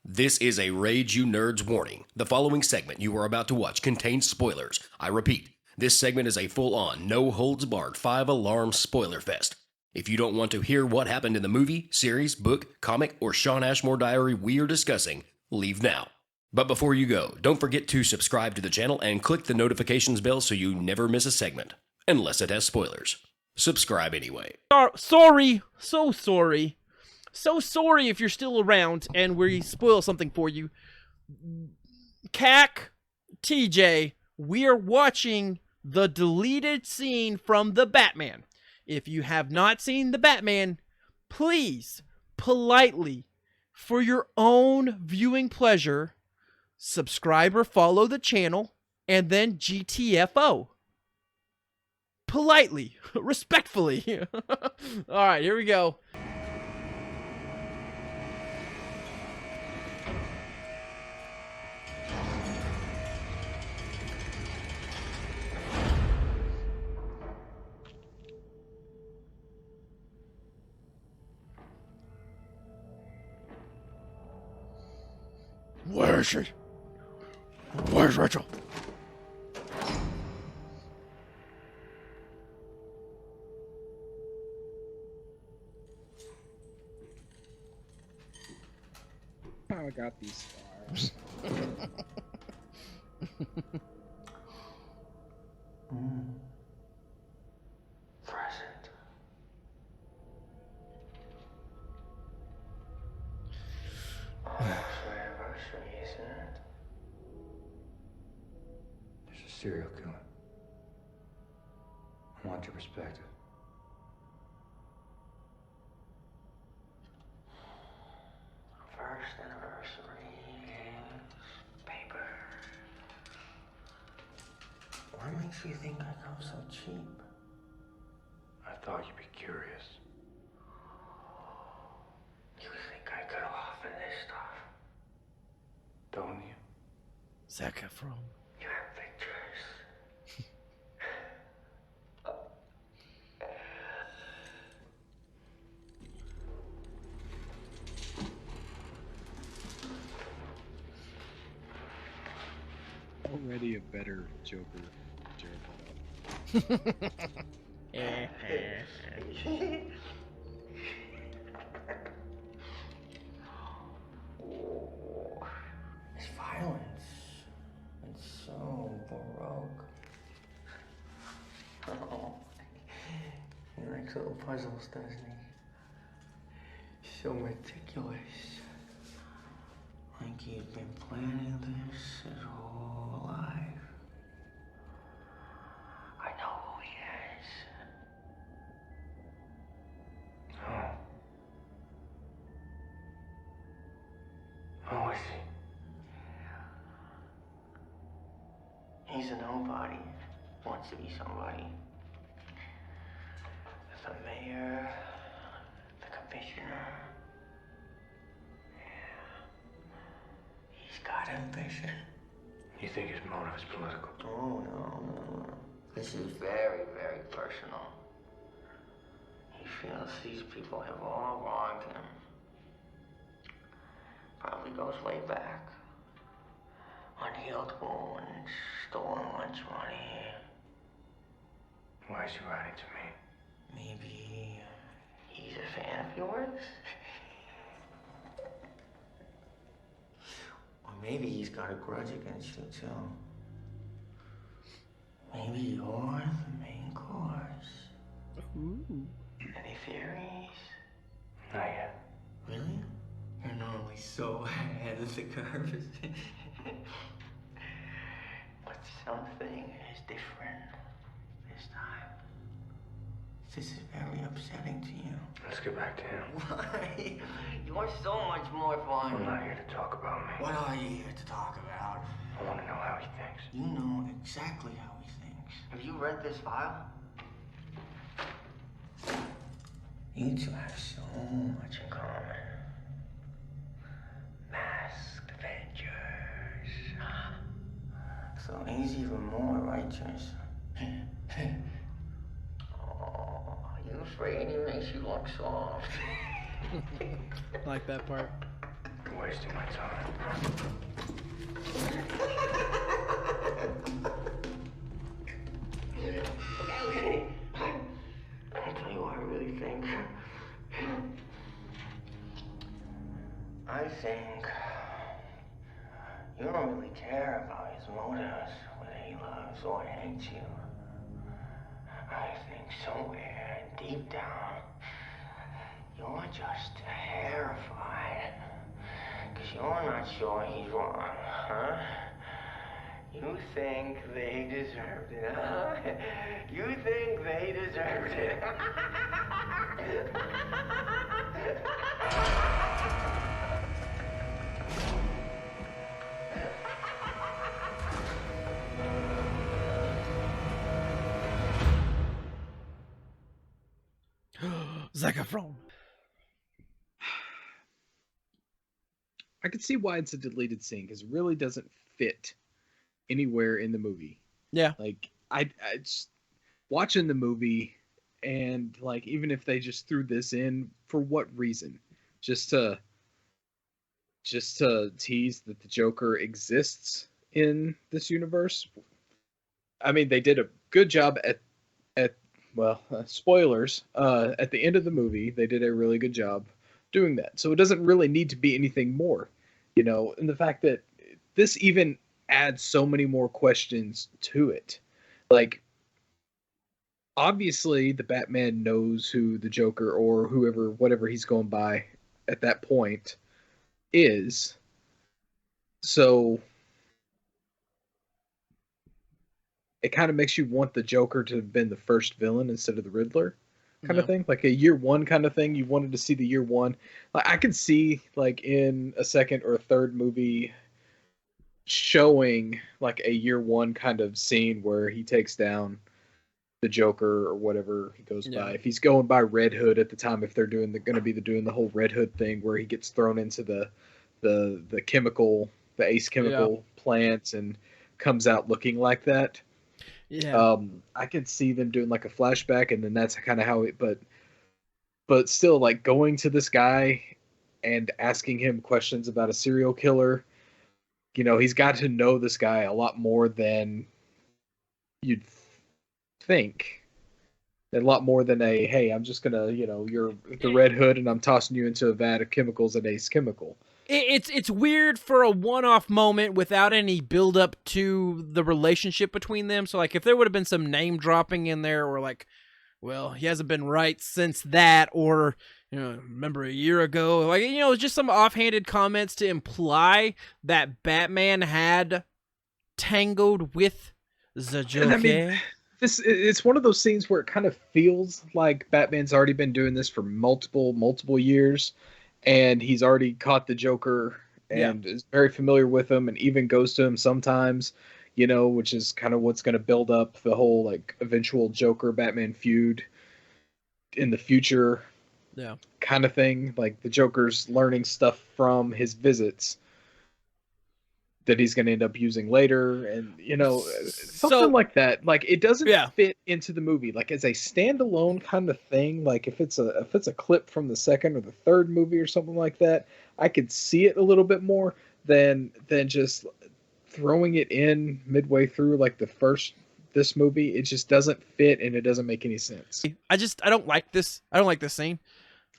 This is a Rage You Nerds warning. The following segment you are about to watch contains spoilers. I repeat, this segment is a full-on, no-holds-barred 5-alarm spoiler fest. If you don't want to hear what happened in the movie, series, book, comic, or Shawn Ashmore diary we are discussing, leave now. But before you go, don't forget to subscribe to the channel and click the notifications bell so you never miss a segment. Unless it has spoilers. Subscribe anyway. Sorry. So sorry. So sorry if you're still around and we spoil something for you. CAC, TJ, we are watching the deleted scene from The Batman. If you have not seen The Batman, please, politely, for your own viewing pleasure, subscribe or follow the channel, and then GTFO. Politely, respectfully. All right, here we go. Where is she? Where's Rachel? I got these scars. Present. Almost our anniversary, isn't it? There's a serial killer. I want your perspective. First anniversary is paper. What makes you think I come so cheap? I thought you'd be curious. You think I could offer this stuff? Don't you? Zac Efron. You have pictures. Already a better Joker, Jared Leto. Oh, it's violence. It's so baroque. Oh, he likes little puzzles, doesn't he? So meticulous. Like he's been planning this his whole life. I know who he is. Oh. Who is he? He's a nobody. Wants to be somebody. The mayor, the commissioner. Yeah. He's got ambition. You think his motive is political? Oh, no. This is very, very personal. He feels these people have all wronged him. Probably goes way back. Unhealed wounds, stolen lunch money. Why is he writing to me? Maybe he's a fan of yours? Or maybe he's got a grudge against you too. Maybe you're the main course. Ooh. Any theories? Not yet. Really? You're normally so ahead of the curve. But something is different this time. This is very upsetting to you. Let's get back to him. Why? You're so much more fun. I'm not here to talk about me. What are you here to talk about? I want to know how he thinks. You know exactly how he thinks. Have you read this file? You two have so much in common. Masked Avengers. So he's even more righteous. Oh, you afraid he makes you look soft? Like that part. wasting my time. Okay. I'll tell you what I really think. I think you don't really care about his motives, whether he loves or hates you. I think somewhere deep down, you're just terrified. Because you're not sure he's wrong, huh? You think they deserved it, huh? You think they deserved it. Zac Efron. I can see why it's a deleted scene because it really doesn't fit anywhere in the movie. Yeah. Like I just watching the movie, and like even if they just threw this in, for what reason? Just to tease that the Joker exists in this universe. I mean, they did a good job at spoilers. At the end of the movie, they did a really good job doing that. So it doesn't really need to be anything more, and the fact that this even adds so many more questions to it. Like, obviously, the Batman knows who the Joker or whatever he's going by at that point is. So it kind of makes you want the Joker to have been the first villain instead of the Riddler kind of thing. Like a year one kind of thing. You wanted to see the year one. Like, I could see like in a second or a third movie showing like a year one kind of scene where he takes down the Joker or whatever he goes by. If he's going by Red Hood at the time, if they're doing the whole Red Hood thing where he gets thrown into the chemical, the ace chemical plants and comes out looking like that. Yeah. I could see them doing like a flashback, and then that's kind of how it. But still, like going to this guy and asking him questions about a serial killer. He's got to know this guy a lot more than you'd think. A lot more than hey, I'm just gonna, you're the Red Hood, and I'm tossing you into a vat of chemicals at Ace Chemical. It's weird for a one-off moment without any build-up to the relationship between them. So, like, if there would have been some name-dropping in there, or like, well, he hasn't been right since that, or, remember a year ago, like, just some offhanded comments to imply that Batman had tangled with the Joker. I mean, it's one of those scenes where it kind of feels like Batman's already been doing this for multiple years. And he's already caught the Joker and is very familiar with him, and even goes to him sometimes, which is kind of what's going to build up the whole like eventual Joker-Batman feud in the future kind of thing. Like the Joker's learning stuff from his visits that he's going to end up using later, and something like that. Like it doesn't fit into the movie like as a standalone kind of thing. Like if it's a clip from the second or the third movie or something like that, I could see it a little bit more than just throwing it in midway through like this movie. It just doesn't fit, and it doesn't make any sense. I don't like this. I don't like this scene.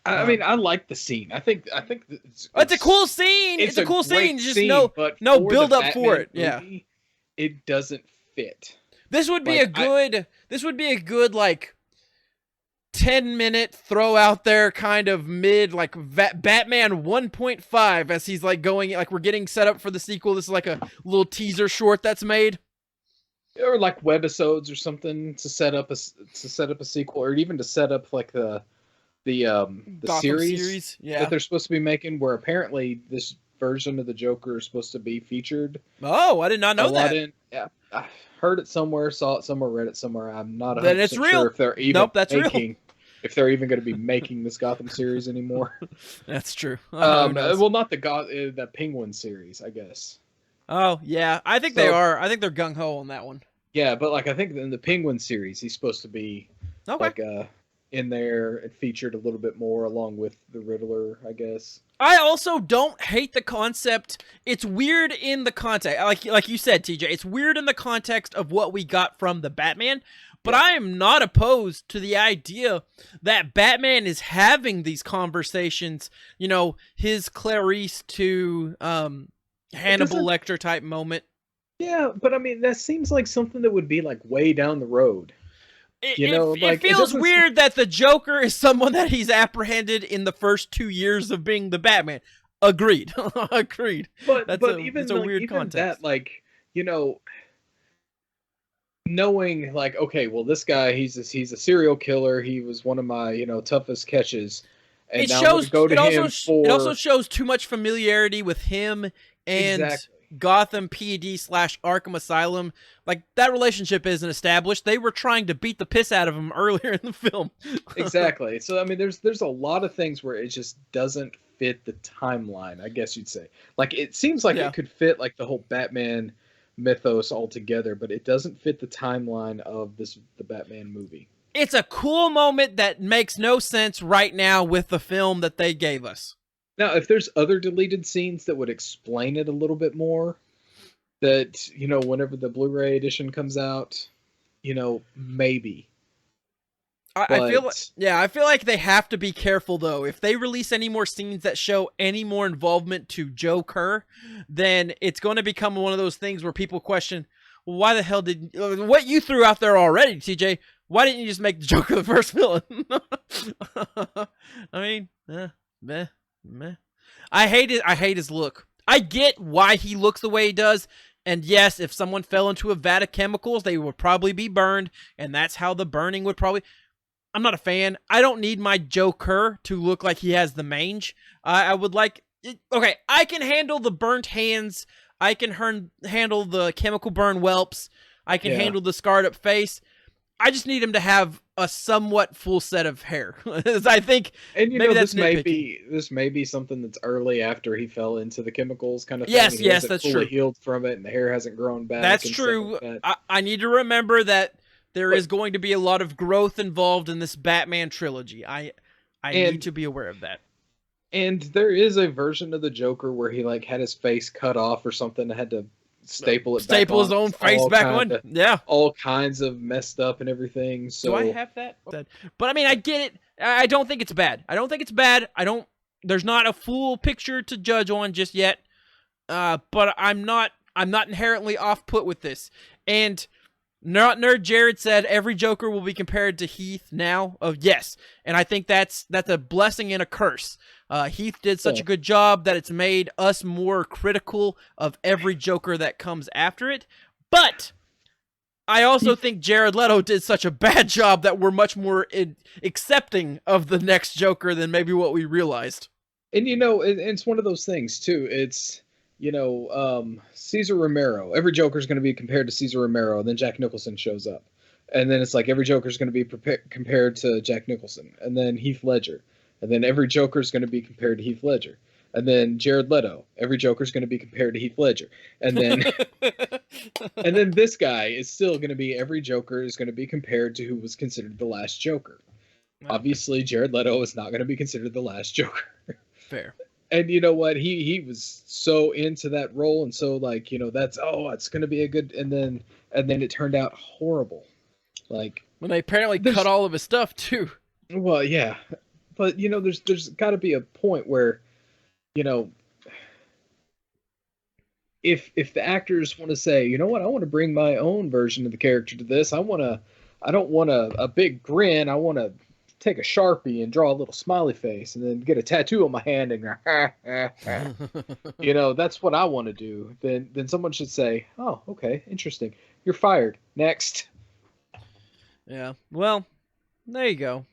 I mean, I like the scene. I think it's a cool scene. It's a cool scene. Just scene, no build up for it. Movie, it doesn't fit. This would be a good like 10-minute throw out there kind of mid like Batman 1.5 as he's like going like we're getting set up for the sequel. This is like a little teaser short that's made. Or like webisodes or something to set up a sequel, or even to set up like the series that they're supposed to be making, where apparently this version of the Joker is supposed to be featured. Oh, I did not know that. I heard it somewhere, saw it somewhere, read it somewhere. I'm not 100% sure if they're even real. If they're even going to be making this Gotham series anymore. That's true. Well, not the Penguin series, I guess. Oh yeah, I think they are. I think they're gung ho on that one. Yeah, but like I think in the Penguin series, he's supposed to be like in there and featured a little bit more along with the Riddler, I guess. I also don't hate the concept. It's weird in the context, like you said, TJ. It's weird in the context of what we got from the Batman. But I am not opposed to the idea that Batman is having these conversations. You know, his Clarice to Hannibal Lecter type moment. Yeah, but I mean, that seems like something that would be like way down the road. It feels weird that the Joker is someone that he's apprehended in the first 2 years of being the Batman. Agreed. Agreed. But It's a weird context. That, like, you know, knowing like, okay, well, this guy, he's a serial killer. He was one of my, you know, toughest catches. And it also shows too much familiarity with him and Gotham PD / Arkham Asylum. Like, that relationship isn't established. They were trying to beat the piss out of him earlier in the film. Exactly. So I mean, there's a lot of things where it just doesn't fit the timeline, I guess you'd say. Like, it seems like it could fit like the whole Batman mythos all together, but it doesn't fit the timeline of the Batman movie. It's a cool moment that makes no sense right now with the film that they gave us. Now, if there's other deleted scenes that would explain it a little bit more, that, you know, whenever the Blu-ray edition comes out, you know, maybe. I feel like they have to be careful, though. If they release any more scenes that show any more involvement to Joe Kerr, then it's going to become one of those things where people question, well, why the hell did... What you threw out there already, TJ, why didn't you just make the Joker the first villain? I mean, meh. I hate his look. I get why he looks the way he does. And yes, if someone fell into a vat of chemicals, they would probably be burned. And that's how the burning would probably... I'm not a fan. I don't need my Joker to look like he has the mange. I would like... Okay, I can handle the burnt hands. I can handle the chemical burn whelps. I can handle the scarred up face. I just need him to have a somewhat full set of hair. I think, and you maybe know, that's this may be something that's early after he fell into the chemicals kind of thing. Yes, that's true. Healed from it, and the hair hasn't grown back. That's true. Like I need to remember that there is going to be a lot of growth involved in this Batman trilogy. I need to be aware of that. And there is a version of the Joker where he like had his face cut off or something and had to staple his own face back on. Yeah, all kinds of messed up and everything. So do I have that? But I mean, I get it. I don't think it's bad. There's not a full picture to judge on just yet. But I'm not inherently off put with this. And Nerd Jared said every Joker will be compared to Heath now. Yes, and I think that's a blessing and a curse. Heath did such a good job that it's made us more critical of every Joker that comes after it. But I also think Jared Leto did such a bad job that we're much more accepting of the next Joker than maybe what we realized. And, you know, it's one of those things, too. It's, you know, Cesar Romero. Every Joker is going to be compared to Cesar Romero, and then Jack Nicholson shows up. And then it's like every Joker is going to be compared to Jack Nicholson. And then Heath Ledger. And then every Joker is going to be compared to Heath Ledger. And then Jared Leto. Every Joker is going to be compared to Heath Ledger. And then and then this guy is still going to be, every Joker is going to be compared to who was considered the last Joker. Obviously, Jared Leto is not going to be considered the last Joker. Fair. And you know what? He was so into that role, and so like, you know, it's going to be a good, and then it turned out horrible. Like, when they apparently cut all of his stuff too. Well, yeah. But, you know, there's got to be a point where, you know, if the actors want to say, you know what, I want to bring my own version of the character to this. I don't want a big grin. I want to take a Sharpie and draw a little smiley face and then get a tattoo on my hand and you know, that's what I want to do. Then someone should say, oh, okay, interesting. You're fired. Next. Yeah. Well, there you go.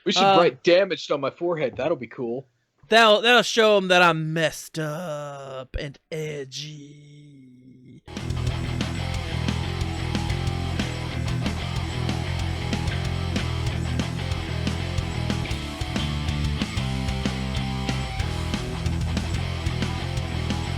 We should write damaged on my forehead. That'll be cool. That'll show them that I'm messed up and edgy.